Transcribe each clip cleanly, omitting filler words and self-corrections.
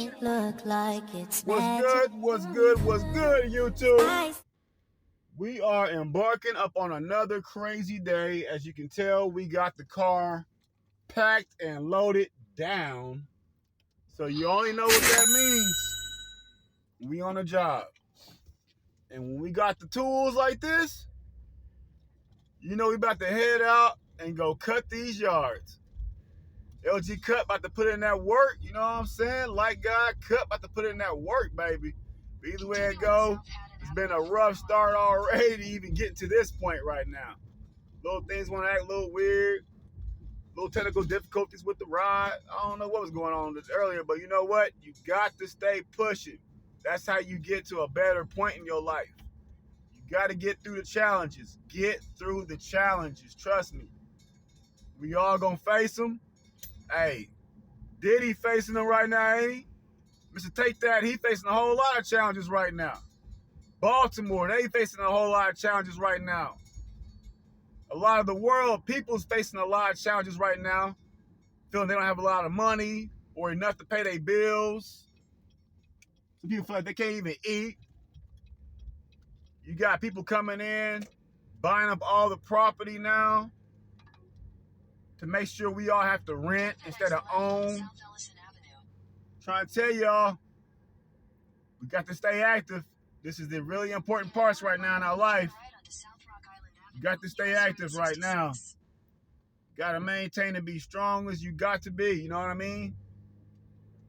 it look like it's What's magic. good? What's good? What's good, YouTube? We are embarking up on another crazy day. As you can tell, we got the car packed and loaded down. So you only know what that means. We on a job. And when we got the tools like this, you know we about to head out and go cut these yards. LG Cut about to put in that work, you know what I'm saying? Like God Cut about to put in that work, baby. But either way it go, it's been a rough start already to even get to this point right now. Little things want to act a little weird. Little technical difficulties with the ride. I don't know what was going on earlier, but you know what? You got to stay pushing. That's how you get to a better point in your life. You got to get through the challenges. Get through the challenges. Trust me. We all gonna face them. Hey, Diddy facing them right now, ain't he? Mr. Take That, he facing a whole lot of challenges right now. Baltimore, they facing a whole lot of challenges right now. A lot of the world, people's facing a lot of challenges right now. Feeling they don't have a lot of money or enough to pay their bills. Some people feel like they can't even eat. You got people coming in, buying up all the property now to make sure we all have to rent instead of own. Trying to tell y'all, we got to stay active. This is the really important parts right now in our life. You got to stay active right now. Got to maintain and be strong as you got to be. You know what I mean?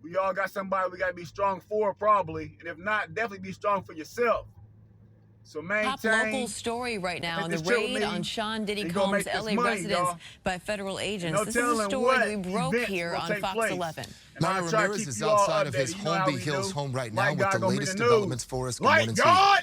We all got somebody we got to be strong for, probably. And if not, definitely be strong for yourself. So maintain. Top local story right now in the raid on Sean Diddy Combs' L.A. residence by federal agents. This is a story we broke here on Fox 11. Mario Ramirez is outside of his Holmby Hills home right now with the latest developments for us. Good morning, God!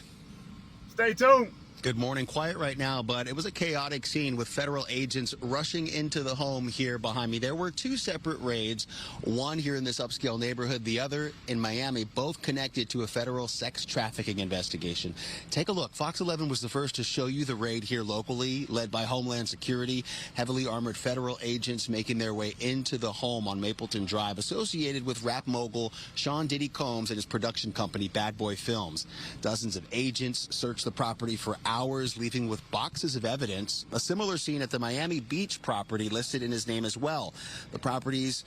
Stay tuned. Good morning. Quiet right now, but it was a chaotic scene with federal agents rushing into the home here behind me. There were two separate raids, one here in this upscale neighborhood, the other in Miami, both connected to a federal sex trafficking investigation. Take a look. Fox 11 was the first to show you the raid here locally, led by Homeland Security, heavily armored federal agents making their way into the home on Mapleton Drive, associated with rap mogul Sean Diddy Combs and his production company, Bad Boy Films. Dozens of agents searched the property for hours, leaving with boxes of evidence. A similar scene at the Miami Beach property listed in his name as well. The properties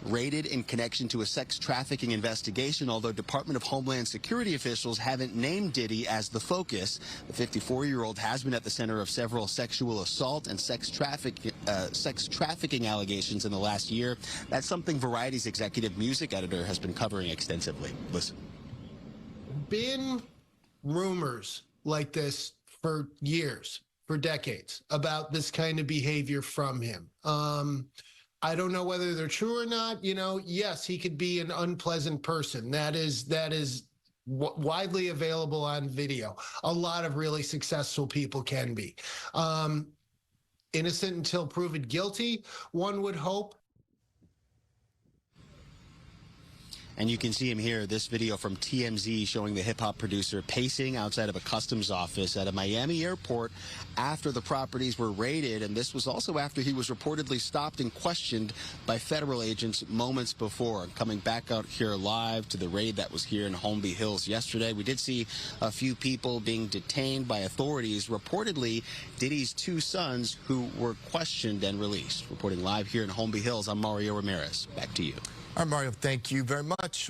raided in connection to a sex trafficking investigation, although Department of Homeland Security officials haven't named Diddy as the focus. The 54-year-old has been at the center of several sexual assault and sex trafficking allegations in the last year. That's something Variety's executive music editor has been covering extensively. Listen. Been rumors like this for years, for decades, about this kind of behavior from him. I don't know whether they're true or not. You know, yes, he could be an unpleasant person. That is widely available on video. A lot of really successful people can be. Innocent until proven guilty, one would hope. And you can see him here, this video from TMZ showing the hip-hop producer pacing outside of a customs office at a Miami airport after the properties were raided. And this was also after he was reportedly stopped and questioned by federal agents moments before. Coming back out here live to the raid that was here in Holmby Hills yesterday, we did see a few people being detained by authorities, reportedly Diddy's two sons, who were questioned and released. Reporting live here in Holmby Hills, I'm Mario Ramirez. Back to you. All right, Mario, thank you very much.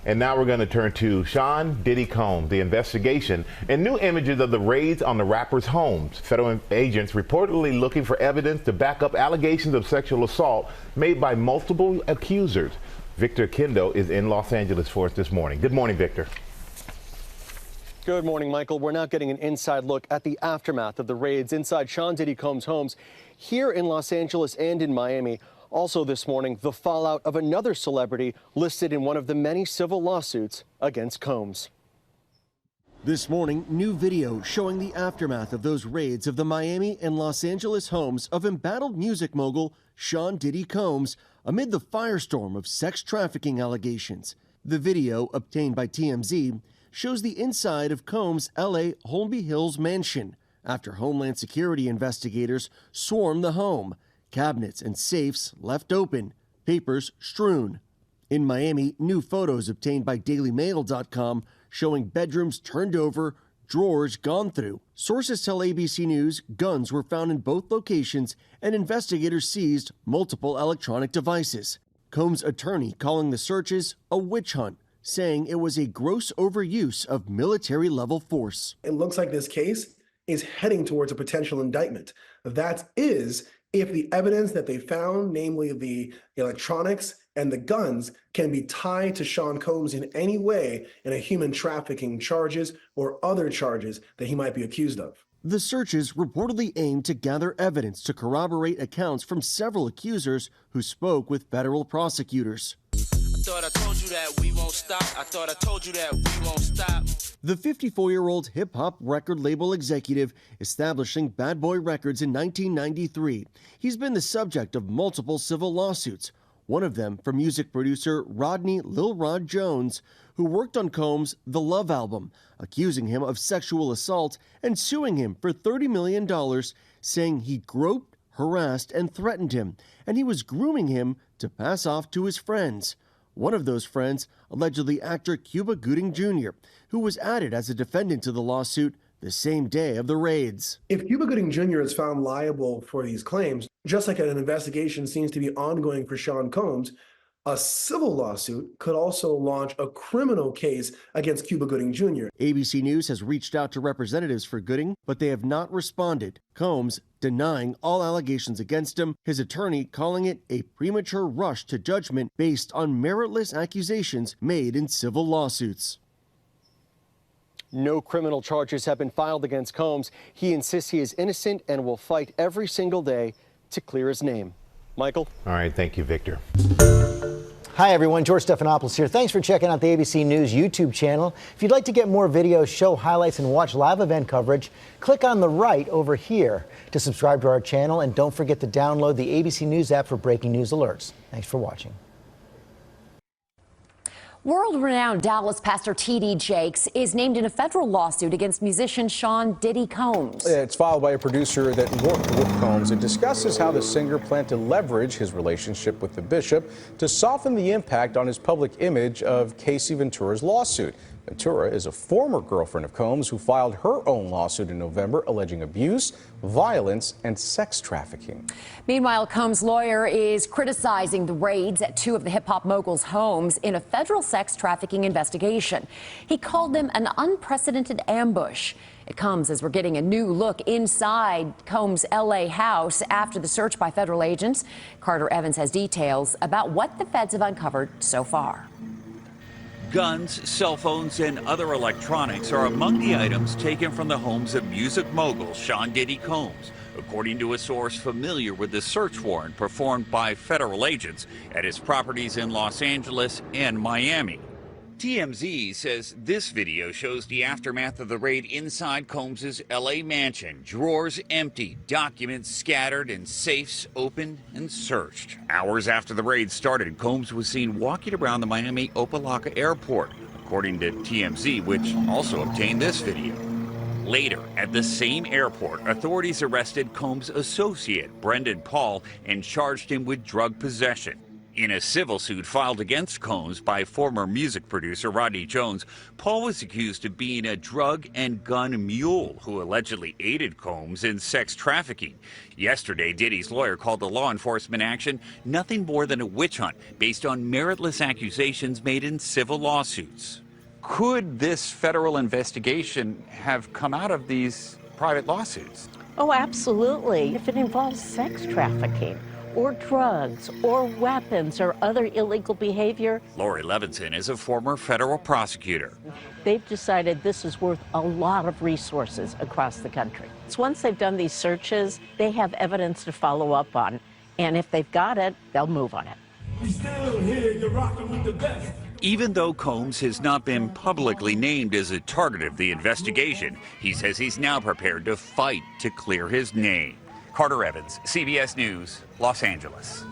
And now we're going to turn to Sean Diddy Combs, the investigation, and new images of the raids on the rapper's homes. Federal agents reportedly looking for evidence to back up allegations of sexual assault made by multiple accusers. Victor Kendo is in Los Angeles for us this morning. Good morning, Victor. Good morning, Michael. We're now getting an inside look at the aftermath of the raids inside Sean Diddy Combs' homes here in Los Angeles and in Miami. Also this morning, the fallout of another celebrity listed in one of the many civil lawsuits against Combs. This morning, new video showing the aftermath of those raids of the Miami and Los Angeles homes of embattled music mogul Sean Diddy Combs amid the firestorm of sex trafficking allegations. The video, obtained by TMZ, shows the inside of Combs' L.A. Holmby Hills mansion after Homeland Security investigators swarmed the home. Cabinets and safes left open, papers strewn. In Miami, new photos obtained by DailyMail.com showing bedrooms turned over, drawers gone through. Sources tell ABC News guns were found in both locations and investigators seized multiple electronic devices. Combs' attorney calling the searches a witch hunt, saying it was a gross overuse of military-level force. It looks like this case is heading towards a potential indictment. That is, if the evidence that they found, namely the electronics and the guns, can be tied to Sean Combs in any way in a human trafficking charges or other charges that he might be accused of. The searches reportedly aimed to gather evidence to corroborate accounts from several accusers who spoke with federal prosecutors. Thought I told you that we won't stop. I thought I told you that we won't stop. The 54-year-old hip-hop record label executive establishing Bad Boy Records in 1993. He's been the subject of multiple civil lawsuits, one of them from music producer Rodney Lil Rod Jones, who worked on Combs' The Love album, accusing him of sexual assault and suing him for $30 million, saying he groped, harassed, and threatened him, and he was grooming him to pass off to his friends. One of those friends, allegedly actor Cuba Gooding Jr., who was added as a defendant to the lawsuit the same day of the raids. If Cuba Gooding Jr. is found liable for these claims, just like an investigation seems to be ongoing for Sean Combs, a civil lawsuit could also launch a criminal case against Cuba Gooding Jr. ABC News has reached out to representatives for Gooding, but they have not responded. Combs denying all allegations against him, his attorney calling it a premature rush to judgment based on meritless accusations made in civil lawsuits. No criminal charges have been filed against Combs. He insists he is innocent and will fight every single day to clear his name. Michael? All right, thank you, Victor. Hi, everyone. George Stephanopoulos here. Thanks for checking out the ABC News YouTube channel. If you'd like to get more videos, show highlights, and watch live event coverage, click on the right over here to subscribe to our channel. And don't forget to download the ABC News app for breaking news alerts. Thanks for watching. World-renowned Dallas pastor T.D. Jakes is named in a federal lawsuit against musician Sean Diddy Combs. It's filed by a producer that worked with Combs. It discusses how the singer planned to leverage his relationship with the bishop to soften the impact on his public image of Casey Ventura's lawsuit. Ventura is a former girlfriend of Combs who filed her own lawsuit in November alleging abuse, violence, and sex trafficking. Meanwhile, Combs' lawyer is criticizing the raids at two of the hip-hop mogul's homes in a federal sex trafficking investigation. He called them an unprecedented ambush. It comes as we're getting a new look inside Combs' L.A. house after the search by federal agents. Carter Evans has details about what the feds have uncovered so far. Guns, cell phones, and other electronics are among the items taken from the homes of music mogul Sean Diddy Combs, according to a source familiar with the search warrant performed by federal agents at his properties in Los Angeles and Miami. TMZ says this video shows the aftermath of the raid inside Combs' L.A. mansion. Drawers empty, documents scattered, and safes opened and searched. Hours after the raid started, Combs was seen walking around the Miami Opa-locka airport, according to TMZ, which also obtained this video. Later, at the same airport, authorities arrested Combs' associate, Brendan Paul, and charged him with drug possession. In a civil suit filed against Combs by former music producer Rodney Jones, Paul was accused of being a drug and gun mule who allegedly aided Combs in sex trafficking. Yesterday, Diddy's lawyer called the law enforcement action nothing more than a witch hunt based on meritless accusations made in civil lawsuits. Could this federal investigation have come out of these private lawsuits? Oh, absolutely. If it involves sex trafficking, or drugs, or weapons, or other illegal behavior. Lori Levinson is a former federal prosecutor. They've decided this is worth a lot of resources across the country. So once they've done these searches, they have evidence to follow up on. And if they've got it, they'll move on it. We still here, you're rocking with the best. Even though Combs has not been publicly named as a target of the investigation, he says he's now prepared to fight to clear his name. Carter Evans, CBS News, Los Angeles.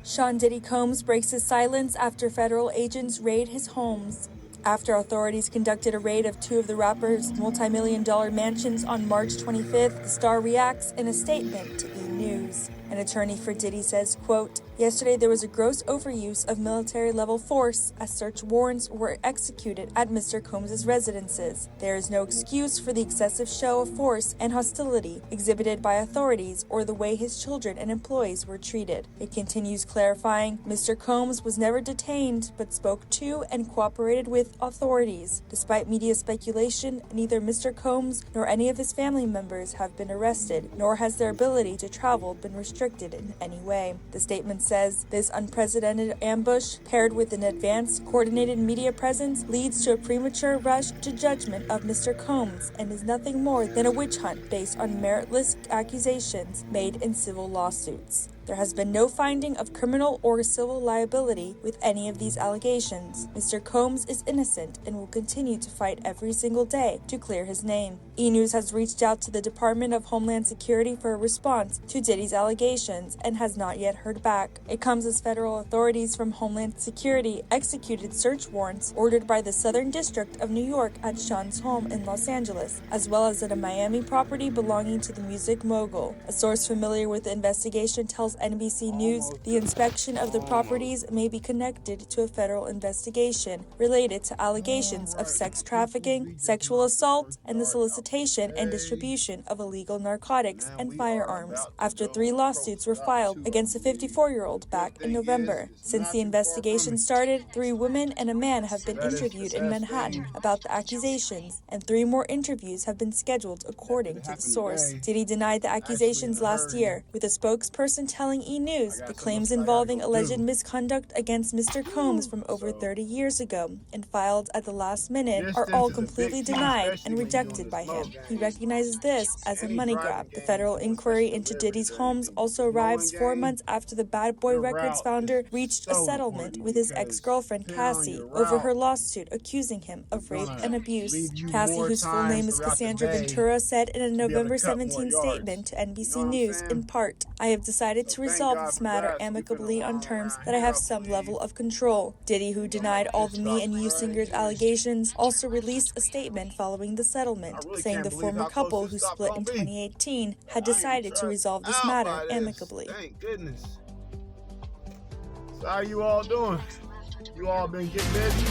Sean Diddy Combs breaks his silence after federal agents raid his homes. After authorities conducted a raid of two of the rapper's multi-million-dollar mansions on March 25th, the star reacts in a statement to E! News. An attorney for Diddy says, quote, "Yesterday there was a gross overuse of military-level force as search warrants were executed at Mr. Combs' residences. There is no excuse for the excessive show of force and hostility exhibited by authorities or the way his children and employees were treated." It continues, clarifying, Mr. Combs was never detained but spoke to and cooperated with authorities. Despite media speculation, neither Mr. Combs nor any of his family members have been arrested, nor has their ability to travel been restricted in any way. The statement says this unprecedented ambush, paired with an advanced, coordinated media presence, leads to a premature rush to judgment of Mr. Combs and is nothing more than a witch hunt based on meritless accusations made in civil lawsuits. There has been no finding of criminal or civil liability with any of these allegations. Mr. Combs is innocent and will continue to fight every single day to clear his name. E! News has reached out to the Department of Homeland Security for a response to Diddy's allegations and has not yet heard back. It comes as federal authorities from Homeland Security executed search warrants ordered by the Southern District of New York at Sean's home in Los Angeles, as well as at a Miami property belonging to the music mogul. A source familiar with the investigation tells NBC News the inspection of the properties may be connected to a federal investigation related to allegations of sex trafficking, sexual assault, and the solicitation and distribution of illegal narcotics and firearms, after 3 lawsuits were filed against a 54-year-old back in November. Since the investigation started, 3 women and a man have been interviewed in Manhattan about the accusations, and 3 more interviews have been scheduled according to the source. Diddy denied the accusations last year, with a spokesperson telling E! News the claims involving alleged misconduct against Mr. Combs from over 30 years ago and filed at the last minute are all completely denied and rejected by him. He recognizes this as a money grab. The federal inquiry into Diddy's homes also arrives 4 months after the Bad Boy Records founder reached a settlement with his ex-girlfriend Cassie over her lawsuit accusing him of rape and abuse. Cassie, whose full name is Cassandra Ventura, said in a November 17 statement to NBC News, in part, "I have decided to resolve this matter amicably on terms that I have some level of control." Diddy, who denied all the Me and You singers' allegations, also released a statement following the settlement, saying the former couple, who split in 2018, had decided to resolve this matter amicably. Thank goodness. So how you all doing? You all been getting busy?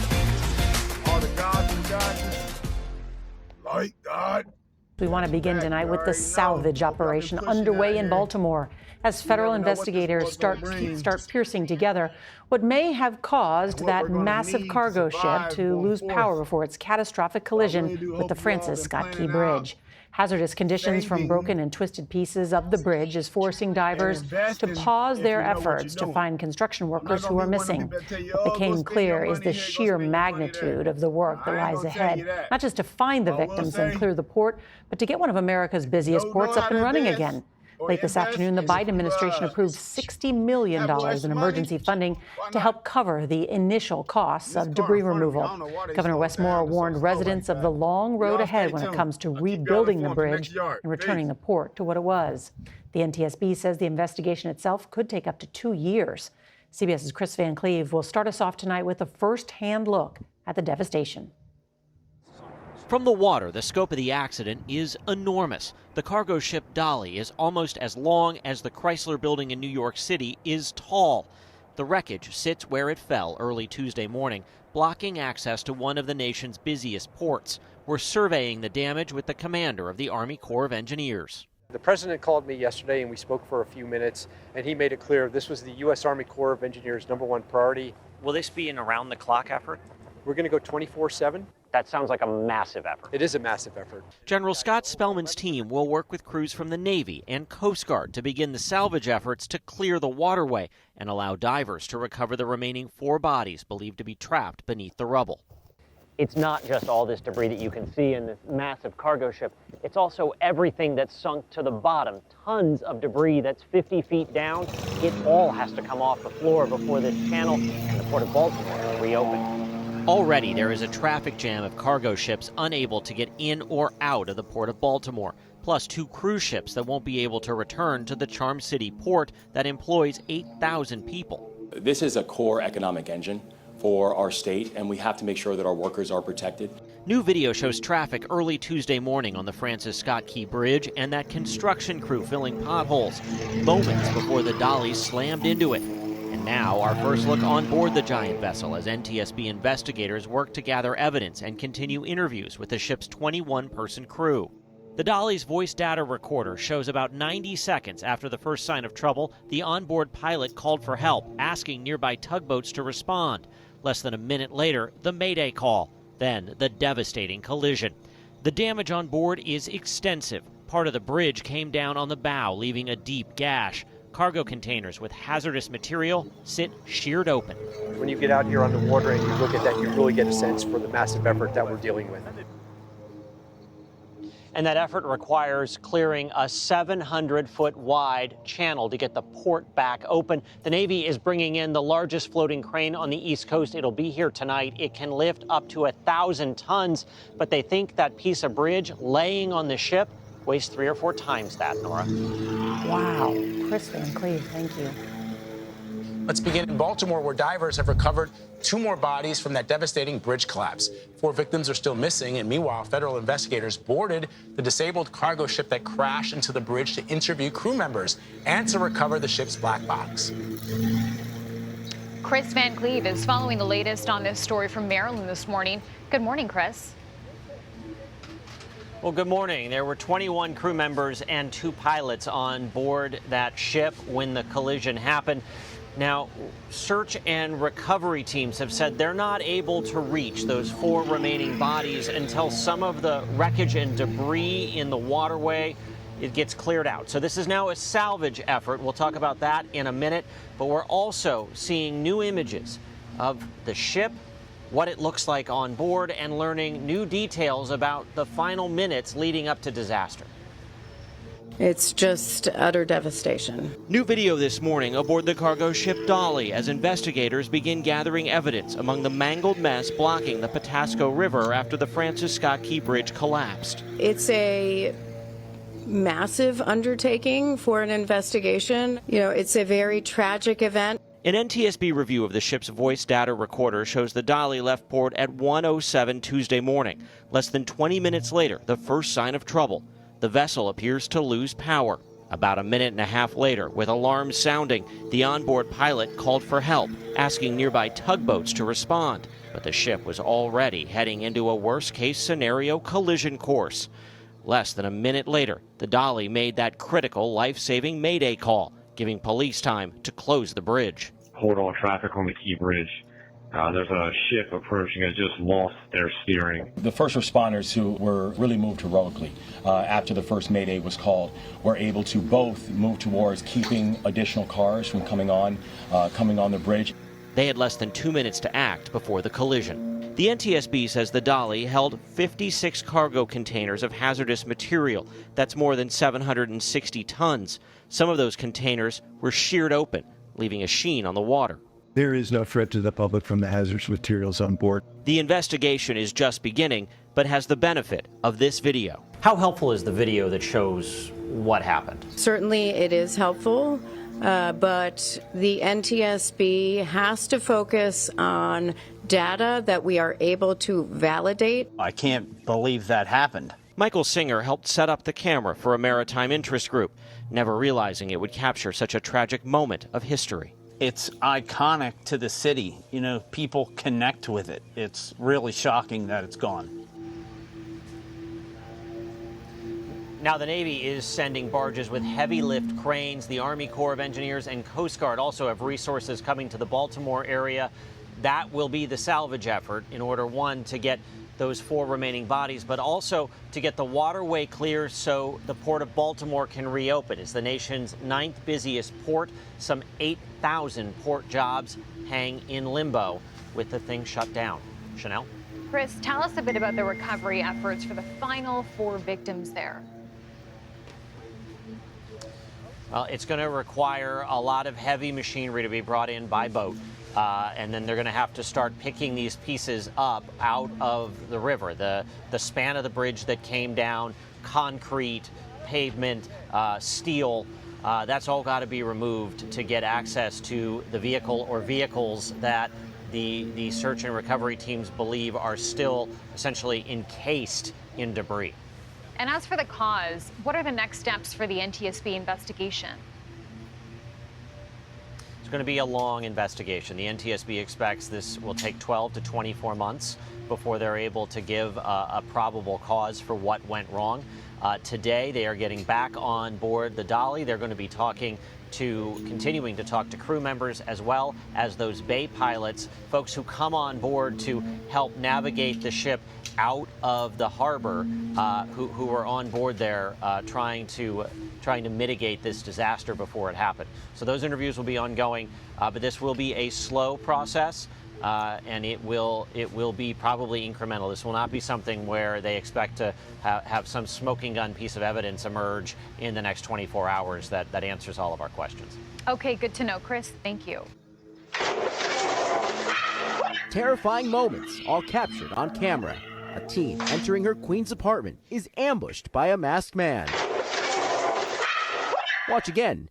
All the gods and goddesses? Like God? We want to begin tonight with the salvage operation underway in Baltimore as federal investigators start piercing together what may have caused that massive cargo ship to lose power before its catastrophic collision with the Francis Scott Key Bridge. Hazardous conditions from broken and twisted pieces of the bridge is forcing divers to pause their efforts to find construction workers who are missing. What became clear is the sheer magnitude of the work that lies ahead, not just to find the victims and clear the port, but to get one of America's busiest ports up and running again. Late this afternoon, the Biden administration approved $60 million in emergency funding to help cover the initial costs of debris removal. Governor Wes Moore warned residents of the long road ahead when it comes to rebuilding the bridge and returning the port to what it was. The NTSB says the investigation itself could take up to 2 years. CBS's Chris Van Cleve will start us off tonight with a first-hand look at the devastation. From the water, the scope of the accident is enormous. The cargo ship Dolly is almost as long as the Chrysler Building in New York City is tall. The wreckage sits where it fell early Tuesday morning, blocking access to one of the nation's busiest ports. We're surveying the damage with the commander of the Army Corps of Engineers. The president called me yesterday and we spoke for a few minutes, and he made it clear this was the U.S. Army Corps of Engineers' #1 priority. Will this be an around-the-clock effort? We're going to go 24/7. That sounds like a massive effort. It is a massive effort. General Scott Spellman's team will work with crews from the Navy and Coast Guard to begin the salvage efforts to clear the waterway and allow divers to recover the remaining 4 bodies believed to be trapped beneath the rubble. It's not just all this debris that you can see in this massive cargo ship. It's also everything that's sunk to the bottom. Tons of debris that's 50 feet down. It all has to come off the floor before this channel and the Port of Baltimore can reopen. Already there is a traffic jam of cargo ships unable to get in or out of the Port of Baltimore, plus 2 cruise ships that won't be able to return to the Charm City port that employs 8,000 people. This is a core economic engine for our state, and we have to make sure that our workers are protected. New video shows traffic early Tuesday morning on the Francis Scott Key Bridge and that construction crew filling potholes, moments before the dolly slammed into it. And now our first look on board the giant vessel as NTSB investigators work to gather evidence and continue interviews with the ship's 21-person crew. The dolly's voice data recorder shows about 90 seconds after the first sign of trouble, the onboard pilot called for help, asking nearby tugboats to respond. Less than a minute later, the Mayday call. Then, the devastating collision. The damage on board is extensive. Part of the bridge came down on the bow, leaving a deep gash. Cargo containers with hazardous material sit sheared open. When you get out here on the water and you look at that, you really get a sense for the massive effort that we're dealing with. And that effort requires clearing a 700-foot wide channel to get the port back open. The Navy is bringing in the largest floating crane on the East Coast. It'll be here tonight. It can lift up to 1,000 tons, but they think that piece of bridge laying on the ship weighs 3 or 4 times that, Nora. Wow. Chris Van Cleve, thank you. Let's begin in Baltimore, where divers have recovered 2 more bodies from that devastating bridge collapse. 4 victims are still missing, and meanwhile, federal investigators boarded the disabled cargo ship that crashed into the bridge to interview crew members and to recover the ship's black box. Chris Van Cleve is following the latest on this story from Maryland this morning. Good morning, Chris. Well, good morning. There were 21 crew members and 2 pilots on board that ship when the collision happened. Now, search and recovery teams have said they're not able to reach those 4 remaining bodies until some of the wreckage and debris in the waterway it gets cleared out. So this is now a salvage effort. We'll talk about that in a minute. But we're also seeing new images of the ship, what it looks like on board, and learning new details about the final minutes leading up to disaster. It's just utter devastation. New video this morning aboard the cargo ship Dolly as investigators begin gathering evidence among the mangled mess blocking the Patapsco River after the Francis Scott Key Bridge collapsed. It's a massive undertaking for an investigation. You know, it's a very tragic event. An NTSB review of the ship's voice data recorder shows the Dolly left port at 1:07 Tuesday morning. Less than 20 minutes later, the first sign of trouble. The vessel appears to lose power. About a minute and a half later, with alarms sounding, the onboard pilot called for help, asking nearby tugboats to respond. But the ship was already heading into a worst-case scenario collision course. Less than a minute later, the Dolly made that critical life-saving Mayday call, giving police time to close the bridge. Hold all traffic on the Key Bridge. There's a ship approaching that just lost their steering. The first responders, who were really moved heroically after the first Mayday was called, were able to both move towards keeping additional cars from coming on the bridge. They had less than 2 minutes to act before the collision. The NTSB says the Dolly held 56 cargo containers of hazardous material. That's more than 760 tons. Some of those containers were sheared open, leaving a sheen on the water. There is no threat to the public from the hazardous materials on board. The investigation is just beginning, but has the benefit of this video. How helpful is the video that shows what happened? Certainly it is helpful, but the NTSB has to focus on data that we are able to validate. I can't believe that happened. Michael Singer helped set up the camera for a maritime interest group, never realizing it would capture such a tragic moment of history. It's iconic to the city. You know, people connect with it. It's really shocking that it's gone. Now the Navy is sending barges with heavy lift cranes. The Army Corps of Engineers and Coast Guard also have resources coming to the Baltimore area. That will be the salvage effort in order, one, to get those 4 remaining bodies, but also to get the waterway clear so the Port of Baltimore can reopen. It's the nation's 9th busiest port. Some 8,000 port jobs hang in limbo with the thing shut down. Chanel? Chris, tell us a bit about the recovery efforts for the final 4 victims there. Well, it's going to require a lot of heavy machinery to be brought in by boat. And then they're going to have to start picking these pieces up out of the river. The span of the bridge that came down, concrete, pavement, steel, that's all got to be removed to get access to the vehicle or vehicles that the search and recovery teams believe are still essentially encased in debris. And as for the cause, what are the next steps for the NTSB investigation? It's going to be a long investigation. The NTSB expects this will take 12 to 24 months before they're able to give a probable cause for what went wrong. Today, they are getting back on board the Dolly. They're going to be continuing to talk to crew members as well as those bay pilots, folks who come on board to help navigate the ship out of the harbor, who are on board there trying to mitigate this disaster before it happened. So those interviews will be ongoing, but this will be a slow process. And it will be probably incremental. This will not be something where they expect to have some smoking gun piece of evidence emerge in the next 24 hours that answers all of our questions. Okay, good to know, Chris. Thank you. Terrifying moments, all captured on camera. A teen entering her queen's apartment is ambushed by a masked man. Watch again.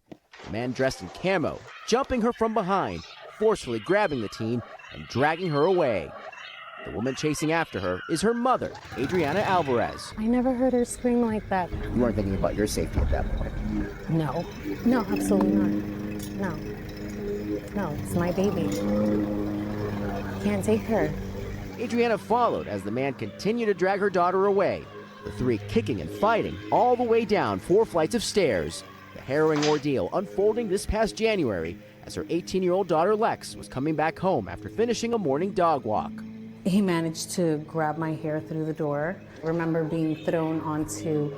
A man dressed in camo, jumping her from behind, forcefully grabbing the teen and dragging her away. The woman chasing after her is her mother, Adriana Alvarez. I never heard her scream like that. You weren't thinking about your safety at that point? No, absolutely not. No, it's my baby. Can't take her. Adriana followed as the man continued to drag her daughter away, the three kicking and fighting all the way down 4 flights of stairs. The harrowing ordeal unfolding this past January as her 18-year-old daughter Lex was coming back home after finishing a morning dog walk. He managed to grab my hair through the door. I remember being thrown onto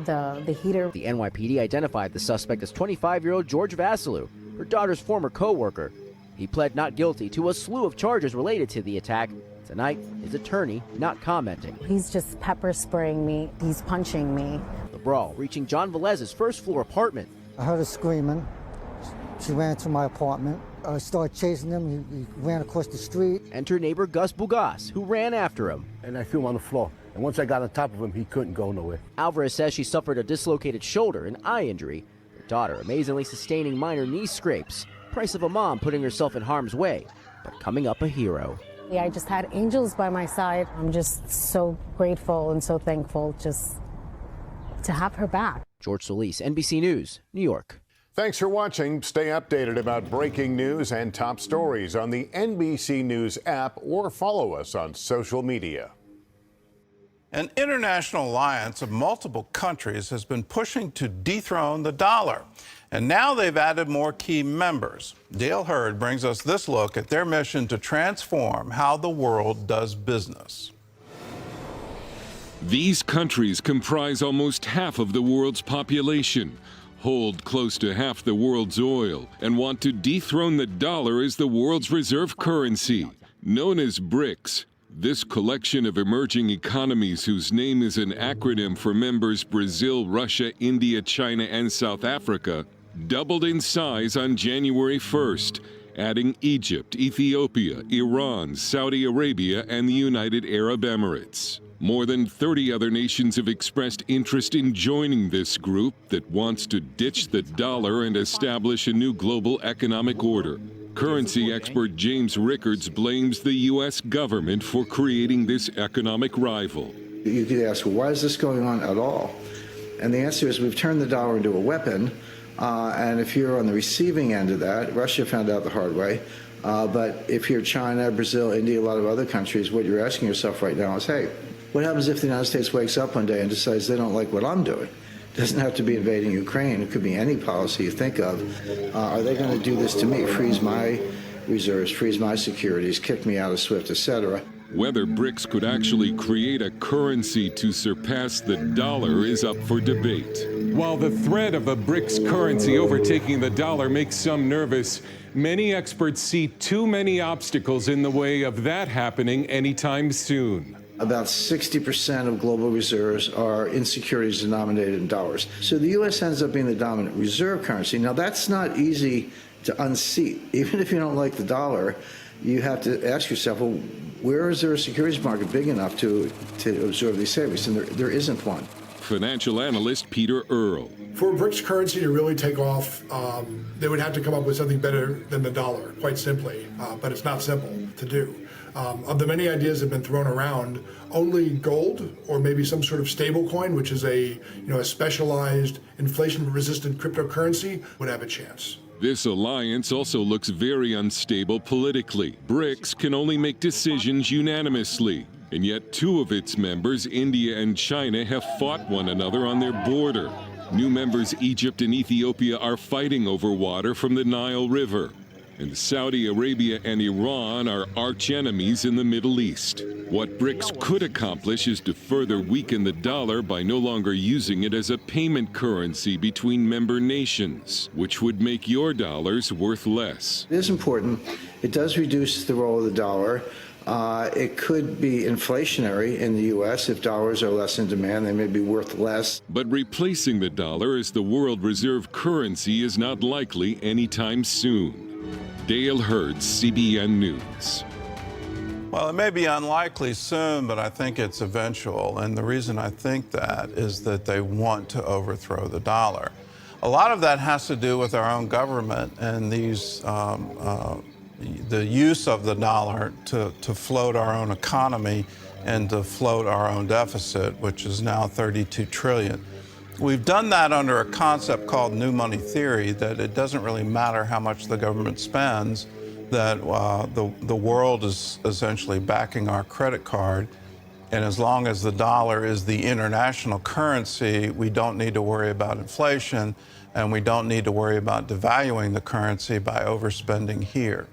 the heater. The NYPD identified the suspect as 25-year-old George Vasilou, her daughter's former co-worker. He pled not guilty to a slew of charges related to the attack. Tonight, his attorney not commenting. He's just pepper spraying me. He's punching me. The brawl reaching John Velez's first-floor apartment. I heard her screaming. She ran to my apartment. I started chasing him. He ran across the street. Enter neighbor Gus Bugas, who ran after him. And I threw him on the floor. And once I got on top of him, he couldn't go nowhere. Alvarez says she suffered a dislocated shoulder and eye injury. Her daughter amazingly sustaining minor knee scrapes. Price of a mom putting herself in harm's way, but coming up a hero. Yeah, I just had angels by my side. I'm just so grateful and so thankful just to have her back. George Solis, NBC News, New York. Thanks for watching. Stay updated about breaking news and top stories on the NBC News app or follow us on social media. An international alliance of multiple countries has been pushing to dethrone the dollar. And now they've added more key members. Dale Hurd brings us this look at their mission to transform how the world does business. These countries comprise almost half of the world's population, hold close to half the world's oil, and want to dethrone the dollar as the world's reserve currency. Known as BRICS, this collection of emerging economies, whose name is an acronym for members Brazil, Russia, India, China, and South Africa, doubled in size on January 1st, adding Egypt, Ethiopia, Iran, Saudi Arabia, and the United Arab Emirates. More than 30 other nations have expressed interest in joining this group that wants to ditch the dollar and establish a new global economic order. Currency expert James Rickards blames the U.S. government for creating this economic rival. You could ask, well, why is this going on at all? And the answer is we've turned the dollar into a weapon. And if you're on the receiving end of that, Russia found out the hard way. But if you're China, Brazil, India, a lot of other countries, what you're asking yourself right now is, hey, what happens if the United States wakes up one day and decides they don't like what I'm doing? It doesn't have to be invading Ukraine. It could be any policy you think of. Are they going to do this to me, freeze my reserves, freeze my securities, kick me out of SWIFT, etc.? Whether BRICS could actually create a currency to surpass the dollar is up for debate. While the threat of a BRICS currency overtaking the dollar makes some nervous, many experts see too many obstacles in the way of that happening anytime soon. About 60% of global reserves are in securities denominated in dollars. So the U.S. ends up being the dominant reserve currency. Now, that's not easy to unseat. Even if you don't like the dollar, you have to ask yourself, well, where is there a securities market big enough to absorb these savings? And there isn't one. financial analyst Peter Earle. For BRICS currency to really take off, they would have to come up with something better than the dollar, quite simply. But it's not simple to do. Of the many ideas that have been thrown around, only gold or maybe some sort of stable coin, which is a specialized inflation-resistant cryptocurrency, would have a chance. This alliance also looks very unstable politically. BRICS can only make decisions unanimously. And yet 2 of its members, India and China, have fought one another on their border. New members Egypt and Ethiopia are fighting over water from the Nile River. And Saudi Arabia and Iran are arch enemies in the Middle East. What BRICS could accomplish is to further weaken the dollar by no longer using it as a payment currency between member nations, which would make your dollars worth less. It is important. It does reduce the role of the dollar. It could be inflationary in the U.S. If dollars are less in demand, they may be worth less. But replacing the dollar as the world reserve currency is not likely anytime soon. Dale Hurd, CBN News. Well, it may be unlikely soon, but I think it's eventual. And the reason I think that is that they want to overthrow the dollar. A lot of that has to do with our own government and these the use of the dollar to float our own economy and to float our own deficit, which is now $32 trillion. We've done that under a concept called new money theory, that it doesn't really matter how much the government spends, that the world is essentially backing our credit card. And as long as the dollar is the international currency, we don't need to worry about inflation, and we don't need to worry about devaluing the currency by overspending here.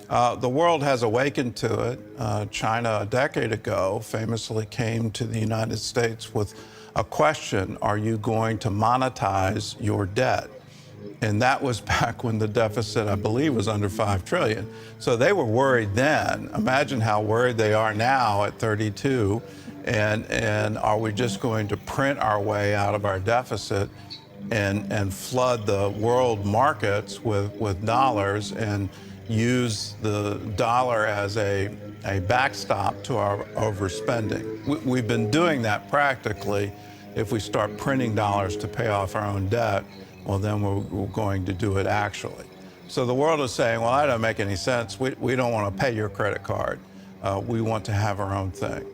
The world has awakened to it. China, a decade ago, famously came to the United States with a question: are you going to monetize your debt? And that was back when the deficit, I believe, was under $5 trillion. So they were worried then. Imagine how worried they are now at 32. And are we just going to print our way out of our deficit and flood the world markets with dollars and use the dollar as a backstop to our overspending? We've been doing that practically. If we start printing dollars to pay off our own debt, well, then we're going to do it actually. So the world is saying, well, that doesn't make any sense. We don't want to pay your credit card. We want to have our own thing.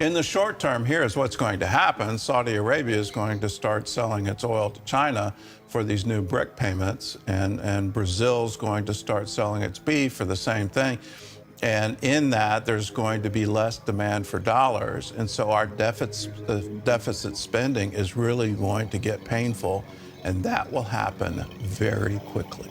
In the short term, here's what's going to happen. Saudi Arabia is going to start selling its oil to China for these new BRIC payments, and Brazil's going to start selling its beef for the same thing. And in that, there's going to be less demand for dollars. And so our deficit spending is really going to get painful, and that will happen very quickly.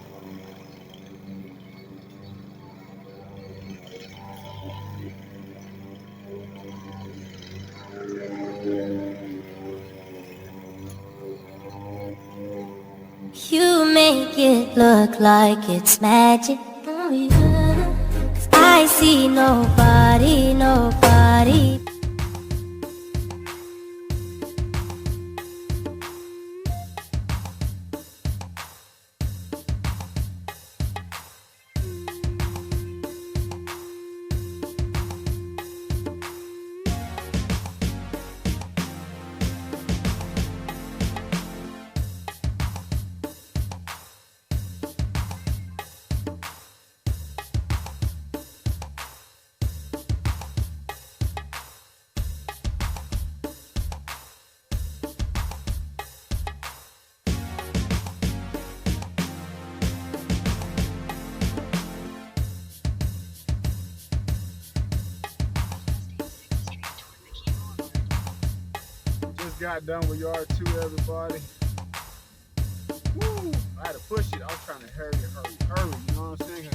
You make it look like it's magic. Oh, yeah. 'Cause I see nobody, nobody. Got done with yard 2, everybody. Woo! I had to push it. I was trying to hurry, you know what I'm saying?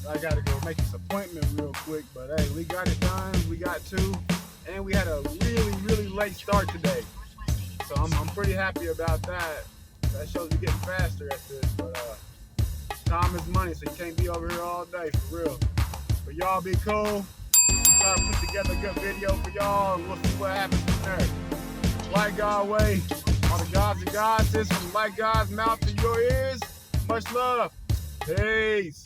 I gotta go make this appointment real quick, but hey, we got it done. We got 2, and we had a really late start today. So I'm pretty happy about that. That shows we're getting faster at this, but time is money, so you can't be over here all day, for real. But y'all be cool. I'm trying to put together a good video for y'all, and we'll see what happens from there. Like God way, all the gods and goddesses, from like God's mouth to your ears. Much love. Peace.